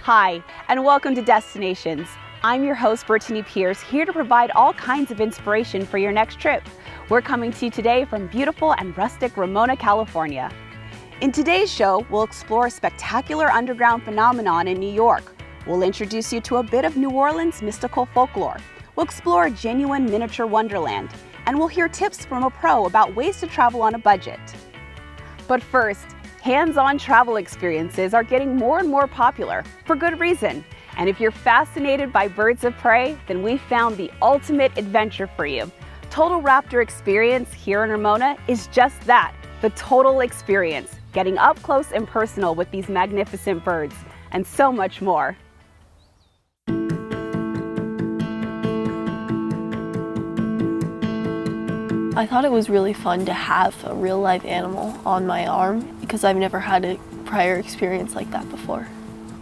Hi, and welcome to Destinations. I'm your host, Brittany Pierce, here to provide all kinds of inspiration for your next trip. We're coming to you today from beautiful and rustic Ramona, California. In today's show, we'll explore a spectacular underground phenomenon in New York. We'll introduce you to a bit of New Orleans mystical folklore. We'll explore a genuine miniature wonderland, and we'll hear tips from a pro about ways to travel on a budget. But first, hands-on travel experiences are getting more and more popular, for good reason. And if you're fascinated by birds of prey, then we found the ultimate adventure for you. Total Raptor Experience here in Ramona is just that, the total experience, getting up close and personal with these magnificent birds, and so much more. I thought it was really fun to have a real live animal on my arm because I've never had a prior experience like that before.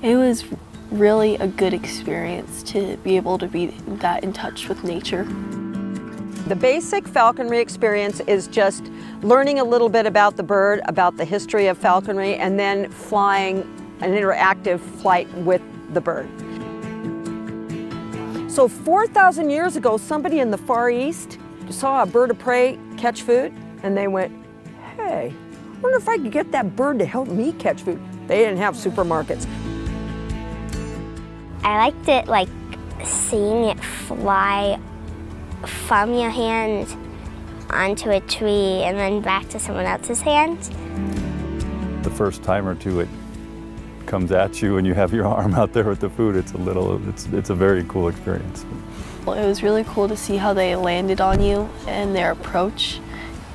It was really a good experience to be able to be that in touch with nature. The basic falconry experience is just learning a little bit about the bird, about the history of falconry, and then flying an interactive flight with the bird. So 4,000 years ago, somebody in the Far East saw a bird of prey catch food, and they went, hey, I wonder if I could get that bird to help me catch food. They didn't have supermarkets. I liked it, like seeing it fly from your hand onto a tree and then back to someone else's hand. The first time or two it comes at you and you have your arm out there with the food, it's a very cool experience. It was really cool to see how they landed on you and their approach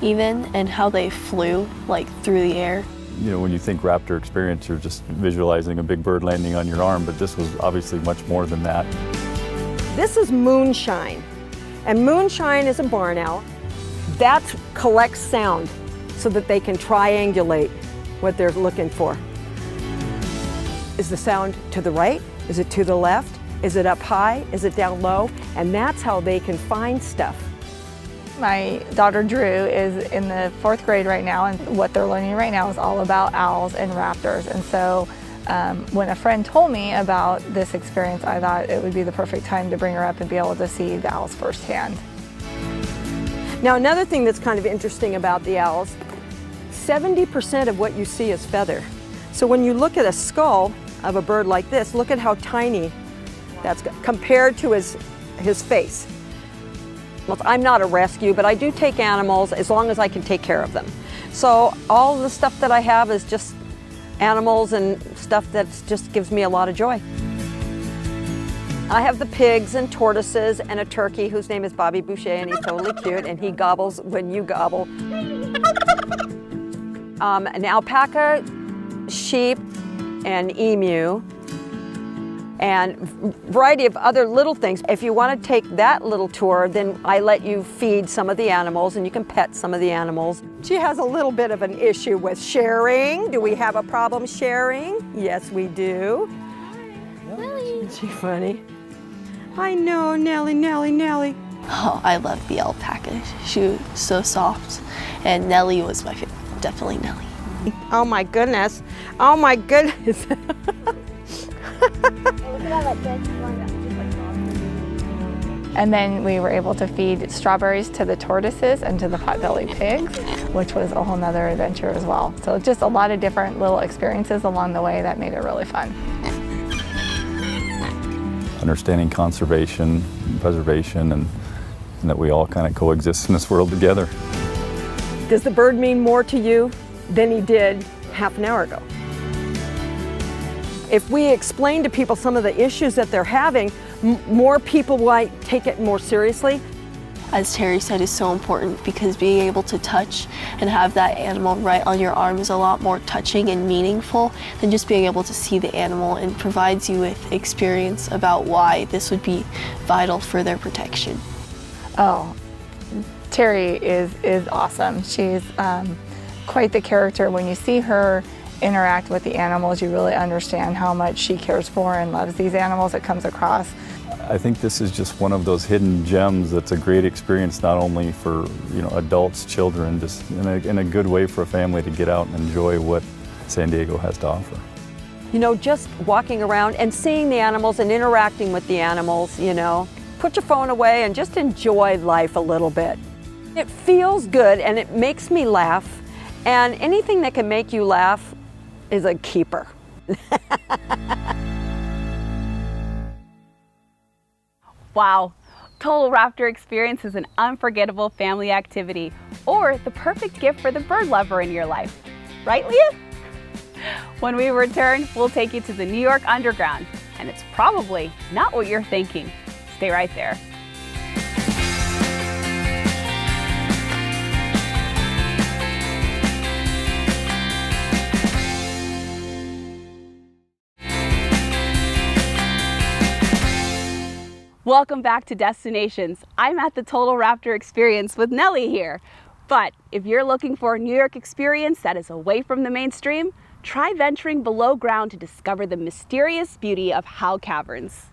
even, and how they flew like through the air. You know, when you think raptor experience, you're just visualizing a big bird landing on your arm, but this was obviously much more than that. This is moonshine, and moonshine is a barn owl. That collects sound so that they can triangulate what they're looking for. Is the sound to the right? Is it to the left? Is it up high? Is it down low? And that's how they can find stuff. My daughter Drew is in the 4th grade right now, and what they're learning right now is all about owls and raptors. And so when a friend told me about this experience, I thought it would be the perfect time to bring her up and be able to see the owls firsthand. Now, another thing that's kind of interesting about the owls, 70% of what you see is feather. So when you look at a skull of a bird like this, look at how tiny that's compared to his face. Well, I'm not a rescue, but I do take animals as long as I can take care of them. So all the stuff that I have is just animals and stuff that just gives me a lot of joy. I have the pigs and tortoises and a turkey whose name is Bobby Boucher, and he's totally cute, and he gobbles when you gobble. An alpaca, sheep, and emu, and a variety of other little things. If you want to take that little tour, then I let you feed some of the animals and you can pet some of the animals. She has a little bit of an issue with sharing. Do we have a problem sharing? Yes, we do. Nellie. Isn't she funny? I know, Nellie, Nellie, Nellie. Oh, I love the alpaca. She was so soft. And Nellie was my favorite, definitely Nellie. Oh my goodness. Oh my goodness. And then we were able to feed strawberries to the tortoises and to the pot-bellied pigs, which was a whole nother adventure as well. So just a lot of different little experiences along the way that made it really fun. Understanding conservation and preservation, and that we all kind of coexist in this world together. Does the bird mean more to you than he did half an hour ago? If we explain to people some of the issues that they're having, more people might take it more seriously. As Terry said, is so important because being able to touch and have that animal right on your arm is a lot more touching and meaningful than just being able to see the animal, and provides you with experience about why this would be vital for their protection. Oh, Terry is awesome. She's quite the character. When you see her interact with the animals, you really understand how much she cares for and loves these animals. It comes across. I think this is just one of those hidden gems that's a great experience, not only for adults, children, just in a good way for a family to get out and enjoy what San Diego has to offer. you know, just walking around and seeing the animals and interacting with the animals, you know. Put your phone away and just enjoy life a little bit. It feels good and it makes me laugh, and anything that can make you laugh is a keeper. Wow, Total Raptor Experience is an unforgettable family activity, or the perfect gift for the bird lover in your life. Right, Leah? When we return, we'll take you to the New York Underground, and it's probably not what you're thinking. Stay right there. Welcome back to Destinations. I'm at the Total Raptor Experience with Nellie here. But if you're looking for a New York experience that is away from the mainstream, try venturing below ground to discover the mysterious beauty of Howe Caverns.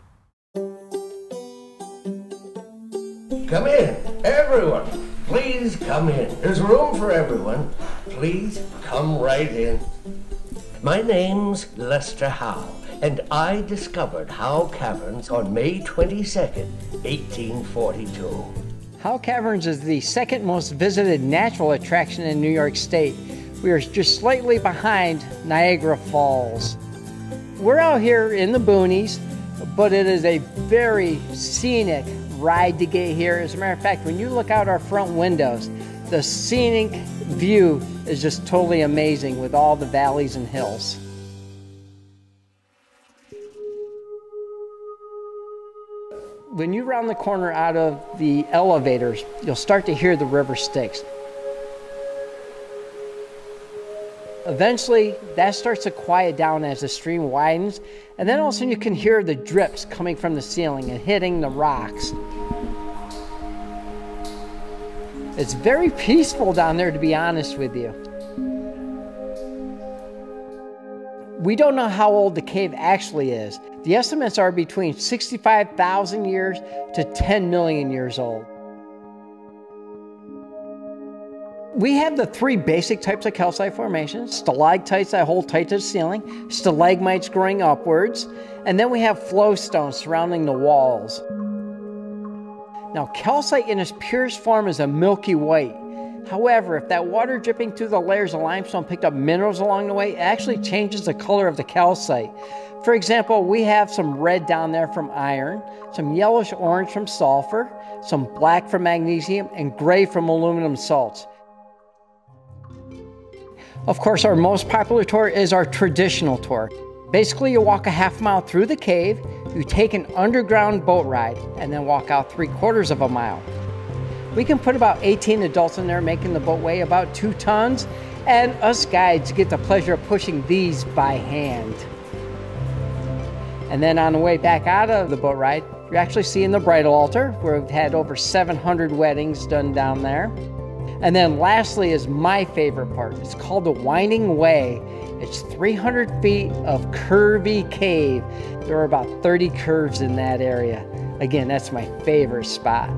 Come in, everyone. Please come in. There's room for everyone. Please come right in. My name's Lester Howe, and I discovered Howe Caverns on May 22nd, 1842. Howe Caverns is the second most visited natural attraction in New York State. We are just slightly behind Niagara Falls. We're out here in the boonies, but it is a very scenic ride to get here. As a matter of fact, when you look out our front windows, the scenic view is just totally amazing with all the valleys and hills. When you round the corner out of the elevators, you'll start to hear the river Styx. Eventually, that starts to quiet down as the stream widens, and then all of a sudden you can hear the drips coming from the ceiling and hitting the rocks. It's very peaceful down there, to be honest with you. We don't know how old the cave actually is. The estimates are between 65,000 years to 10 million years old. We have the three basic types of calcite formations: stalactites that hold tight to the ceiling, stalagmites growing upwards, and then we have flow stones surrounding the walls. Now, calcite in its purest form is a milky white. However, if that water dripping through the layers of limestone picked up minerals along the way, it actually changes the color of the calcite. For example, we have some red down there from iron, some yellowish orange from sulfur, some black from magnesium, and gray from aluminum salts. Of course, our most popular tour is our traditional tour. Basically, you walk a half mile through the cave, you take an underground boat ride, and then walk out 3/4 of a mile. We can put about 18 adults in there, making the boat weigh about 2 tons, and us guides get the pleasure of pushing these by hand. And then on the way back out of the boat ride, you're actually seeing the bridal altar, where we've had over 700 weddings done down there. And then lastly is my favorite part. It's called the Winding Way. It's 300 feet of curvy cave. There are about 30 curves in that area. Again, that's my favorite spot.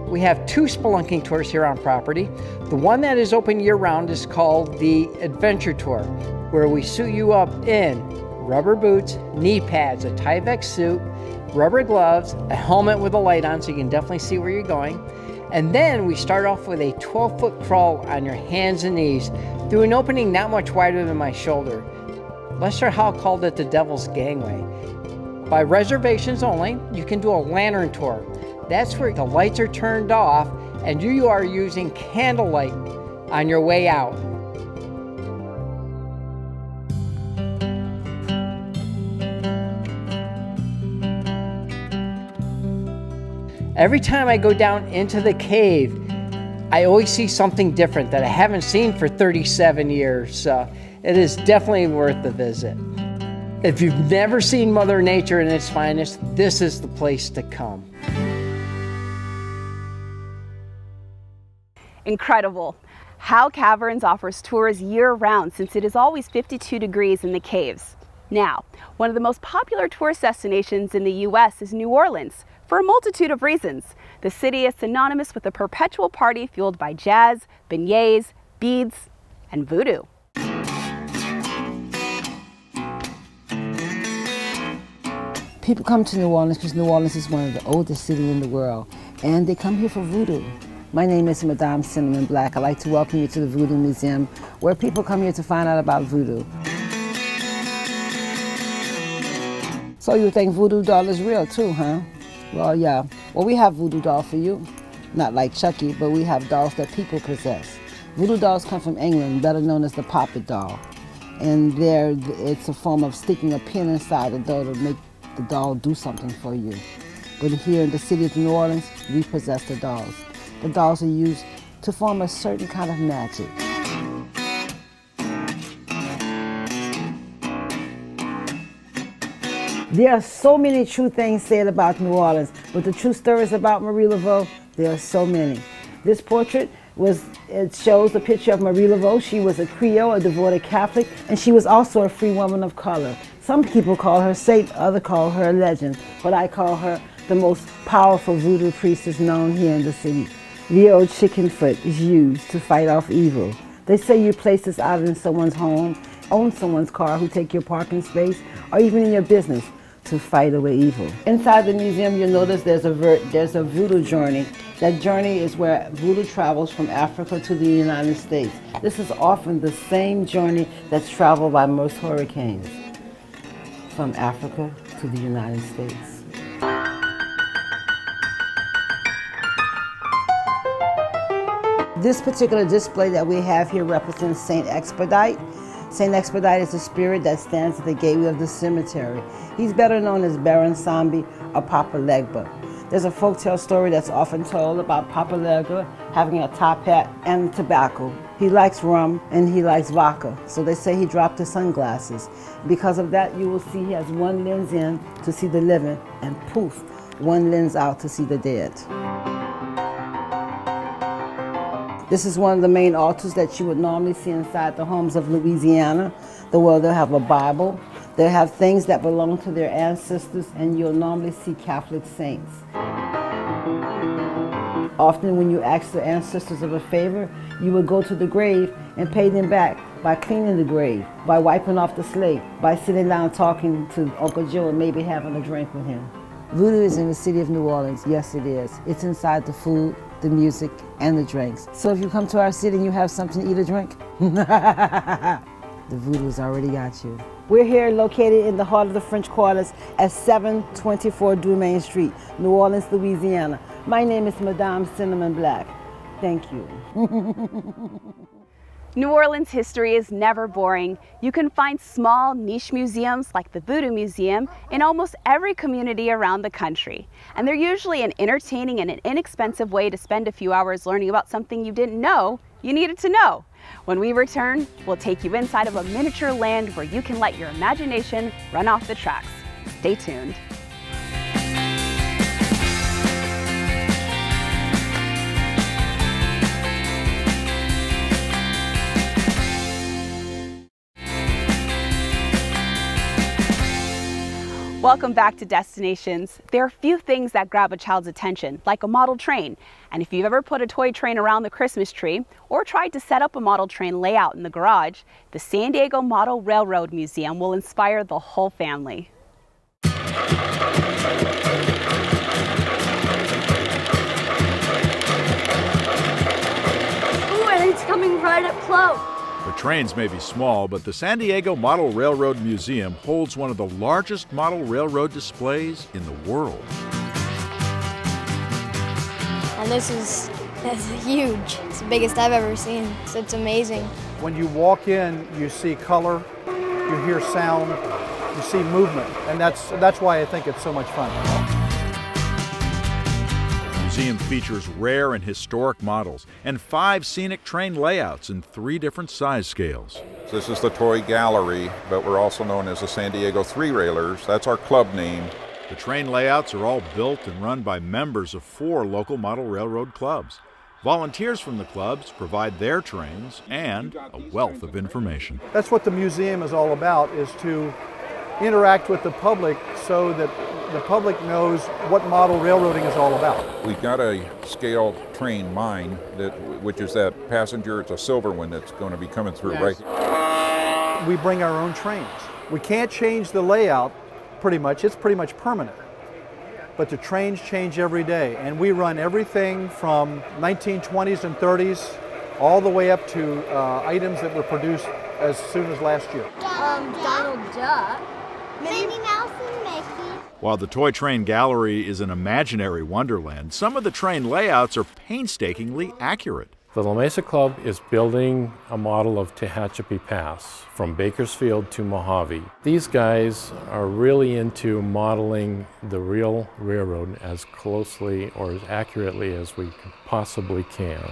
We have 2 spelunking tours here on property. The one that is open year-round is called the Adventure Tour, where we suit you up in rubber boots, knee pads, a Tyvek suit, rubber gloves, a helmet with a light on so you can definitely see where you're going. And then we start off with a 12-foot crawl on your hands and knees through an opening not much wider than my shoulder. Lester Howe called it the Devil's Gangway. By reservations only, you can do a lantern tour. That's where the lights are turned off and you are using candlelight on your way out. Every time I go down into the cave, I always see something different that I haven't seen for 37 years. So it is definitely worth the visit. If you've never seen Mother Nature in its finest, this is the place to come. Incredible. Howe Caverns offers tours year-round since it is always 52 degrees in the caves. Now, one of the most popular tourist destinations in the U.S. is New Orleans, for a multitude of reasons. The city is synonymous with a perpetual party fueled by jazz, beignets, beads, and voodoo. People come to New Orleans because New Orleans is one of the oldest cities in the world, and they come here for voodoo. My name is Madame Cinnamon Black. I'd like to welcome you to the Voodoo Museum, where people come here to find out about voodoo. So you think voodoo doll is real too, huh? Well, yeah. Well, we have voodoo doll for you. Not like Chucky, but we have dolls that people possess. Voodoo dolls come from England, better known as the puppet doll. And it's a form of sticking a pin inside the doll to make the doll do something for you. But here in the city of New Orleans, we possess the dolls. The dolls are used to form a certain kind of magic. There are so many true things said about New Orleans, but the true stories about Marie Laveau, there are so many. This portrait it shows a picture of Marie Laveau. She was a Creole, a devoted Catholic, and she was also a free woman of color. Some people call her saint, others call her a legend, but I call her the most powerful voodoo priestess known here in the city. The old chicken foot is used to fight off evil. They say you place this out in someone's home, own someone's car who take your parking space, or even in your business to fight away evil. Inside the museum, you'll notice there's a voodoo journey. That journey is where voodoo travels from Africa to the United States. This is often the same journey that's traveled by most hurricanes, from Africa to the United States. This particular display that we have here represents Saint Expedite. Saint Expedite is a spirit that stands at the gateway of the cemetery. He's better known as Baron Sambi or Papa Legba. There's a folktale story that's often told about Papa Legba having a top hat and tobacco. He likes rum and he likes vodka, so they say he dropped his sunglasses. Because of that, you will see he has one lens in to see the living and poof, one lens out to see the dead. This is one of the main altars that you would normally see inside the homes of Louisiana. They'll have a Bible. They'll have things that belong to their ancestors, and you'll normally see Catholic saints. Often when you ask the ancestors of a favor, you would go to the grave and pay them back by cleaning the grave, by wiping off the slate, by sitting down talking to Uncle Joe and maybe having a drink with him. Voodoo is in the city of New Orleans. Yes, it is. It's inside the food, the music, and the drinks. So if you come to our city and you have something to eat or drink, the voodoo's already got you. We're here located in the heart of the French Quarters at 724 Dumaine Street, New Orleans, Louisiana. My name is Madame Cinnamon Black. Thank you. New Orleans history is never boring. You can find small niche museums like the Voodoo Museum in almost every community around the country. And they're usually an entertaining and an inexpensive way to spend a few hours learning about something you didn't know you needed to know. When we return, we'll take you inside of a miniature land where you can let your imagination run off the tracks. Stay tuned. Welcome back to Destinations. There are few things that grab a child's attention, like a model train. And if you've ever put a toy train around the Christmas tree or tried to set up a model train layout in the garage, the San Diego Model Railroad Museum will inspire the whole family. Ooh, and it's coming right up close. The trains may be small, but the San Diego Model Railroad Museum holds one of the largest model railroad displays in the world. And this is huge. It's the biggest I've ever seen. So it's amazing. When you walk in, you see color, you hear sound, you see movement, and that's why I think it's so much fun. The museum features rare and historic models and 5 scenic train layouts in 3 different size scales. This is the toy gallery, but we're also known as the San Diego Three Railers. That's our club name. The train layouts are all built and run by members of 4 local model railroad clubs. Volunteers from the clubs provide their trains and a wealth of information. That's what the museum is all about, is to interact with the public so that the public knows what model railroading is all about. We've got a scale train mine, which is that passenger, it's a silver one that's going to be coming through right. We bring our own trains. We can't change the layout pretty much. It's pretty much permanent. But the trains change every day, and we run everything from 1920s and 30s all the way up to items that were produced as soon as last year. Donald Duck. Minnie Mouse and Mickey. While the toy train gallery is an imaginary wonderland, some of the train layouts are painstakingly accurate. The La Mesa Club is building a model of Tehachapi Pass from Bakersfield to Mojave. These guys are really into modeling the real railroad as closely or as accurately as we possibly can.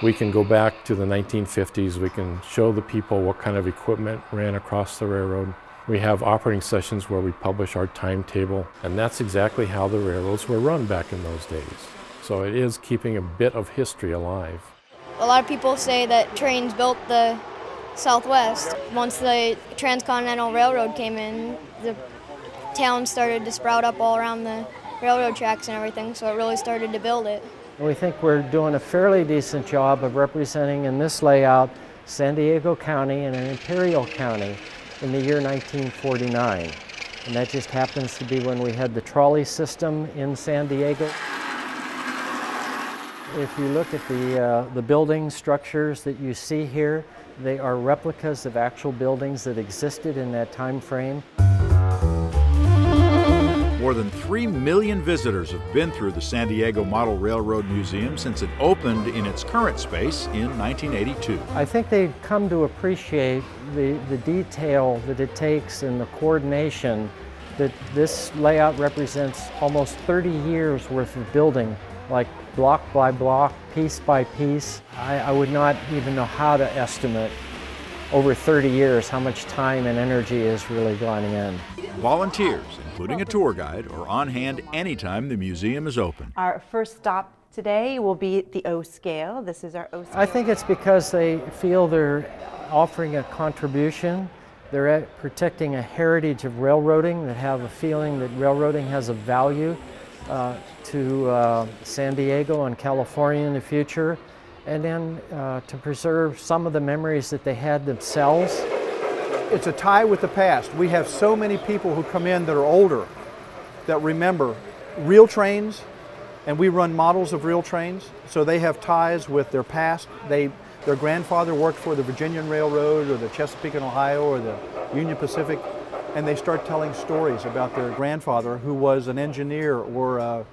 We can go back to the 1950s. We can show the people what kind of equipment ran across the railroad. We have operating sessions where we publish our timetable, and that's exactly how the railroads were run back in those days. So it is keeping a bit of history alive. A lot of people say that trains built the Southwest. Once the Transcontinental Railroad came in, the town started to sprout up all around the railroad tracks and everything, so it really started to build it. We think we're doing a fairly decent job of representing in this layout San Diego County and an Imperial County in the year 1949. And that just happens to be when we had the trolley system in San Diego. If you look at the building structures that you see here, they are replicas of actual buildings that existed in that time frame. More than 3 million visitors have been through the San Diego Model Railroad Museum since it opened in its current space in 1982. I think they've come to appreciate the detail that it takes and the coordination that this layout represents almost 30 years worth of building, like block by block, piece by piece. I would not even know how to estimate over 30 years how much time and energy is really gone in. Volunteers, including a tour guide, are on hand anytime the museum is open. Our first stop today will be at the O scale. This is our O scale. I think it's because they feel they're offering a contribution. They're protecting a heritage of railroading, that have a feeling that railroading has a value to San Diego and California in the future, and then to preserve some of the memories that they had themselves. It's a tie with the past. We have so many people who come in that are older that remember real trains, and we run models of real trains, so they have ties with their past. Their grandfather worked for the Virginian Railroad or the Chesapeake and Ohio or the Union Pacific, and they start telling stories about their grandfather who was an engineer or a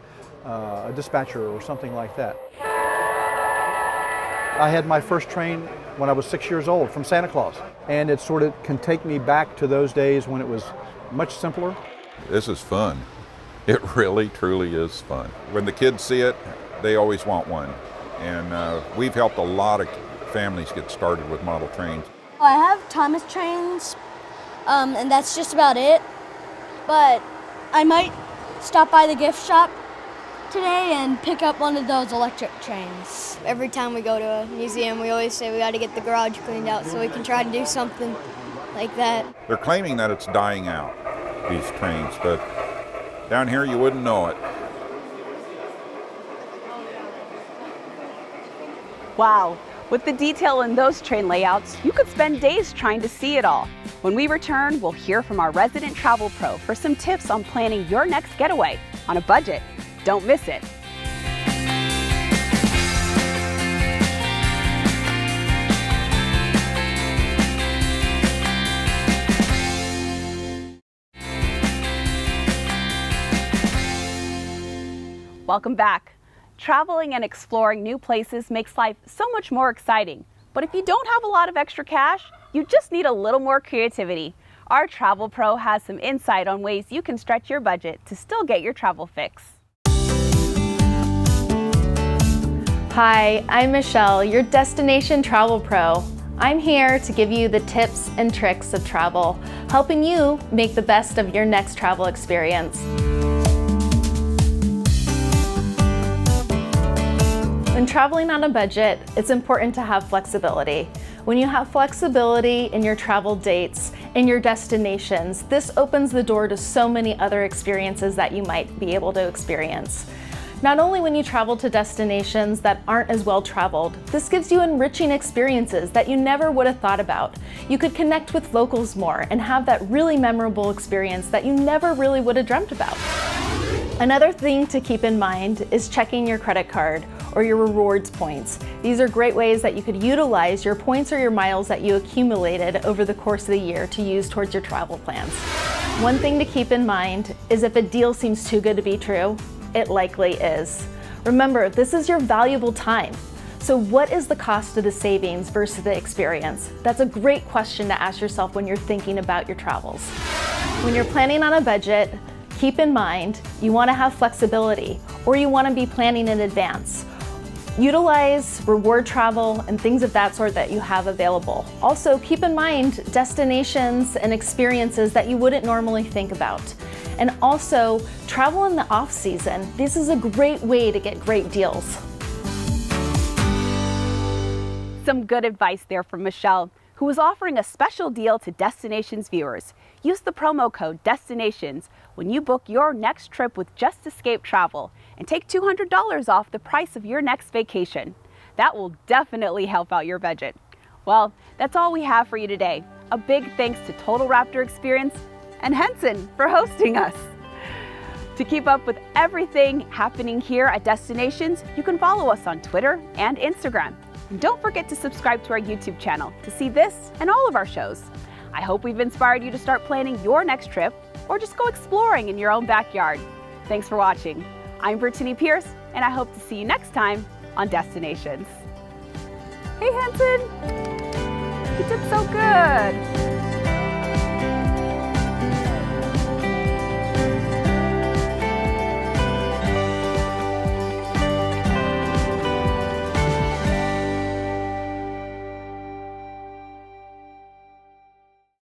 dispatcher or something like that. I had my first train when I was 6 years old from Santa Claus, and it sort of can take me back to those days when it was much simpler. This is fun. It really, truly is fun. When the kids see it, they always want one. And we've helped a lot of families get started with model trains. I have Thomas trains, and that's just about it. But I might stop by the gift shop today and pick up one of those electric trains. Every time we go to a museum, we always say we got to get the garage cleaned out so we can try to do something like that. They're claiming that it's dying out, these trains, but down here you wouldn't know it. Wow, with the detail in those train layouts, you could spend days trying to see it all. When we return, we'll hear from our resident travel pro for some tips on planning your next getaway on a budget. Don't miss it. Welcome back. Traveling and exploring new places makes life so much more exciting. But if you don't have a lot of extra cash, you just need a little more creativity. Our travel pro has some insight on ways you can stretch your budget to still get your travel fix. Hi, I'm Michelle, your destination travel pro. I'm here to give you the tips and tricks of travel, helping you make the best of your next travel experience. When traveling on a budget, it's important to have flexibility. When you have flexibility in your travel dates and your destinations, this opens the door to so many other experiences that you might be able to experience. Not only when you travel to destinations that aren't as well traveled, this gives you enriching experiences that you never would have thought about. You could connect with locals more and have that really memorable experience that you never really would have dreamt about. Another thing to keep in mind is checking your credit card or your rewards points. These are great ways that you could utilize your points or your miles that you accumulated over the course of the year to use towards your travel plans. One thing to keep in mind is if a deal seems too good to be true, it likely is. Remember, this is your valuable time. So what is the cost of the savings versus the experience? That's a great question to ask yourself when you're thinking about your travels. When you're planning on a budget, keep in mind you want to have flexibility or you want to be planning in advance. Utilize reward travel and things of that sort that you have available. Also, keep in mind destinations and experiences that you wouldn't normally think about. And also, travel in the off-season. This is a great way to get great deals. Some good advice there from Michelle, who is offering a special deal to Destinations viewers. Use the promo code DESTINATIONS when you book your next trip with Just Escape Travel and take $200 off the price of your next vacation. That will definitely help out your budget. Well, that's all we have for you today. A big thanks to Total Raptor Experience and Henson for hosting us. To keep up with everything happening here at Destinations, you can follow us on Twitter and Instagram. And don't forget to subscribe to our YouTube channel to see this and all of our shows. I hope we've inspired you to start planning your next trip or just go exploring in your own backyard. Thanks for watching. I'm Brittany Pierce, and I hope to see you next time on Destinations. Hey, Henson! You did so good.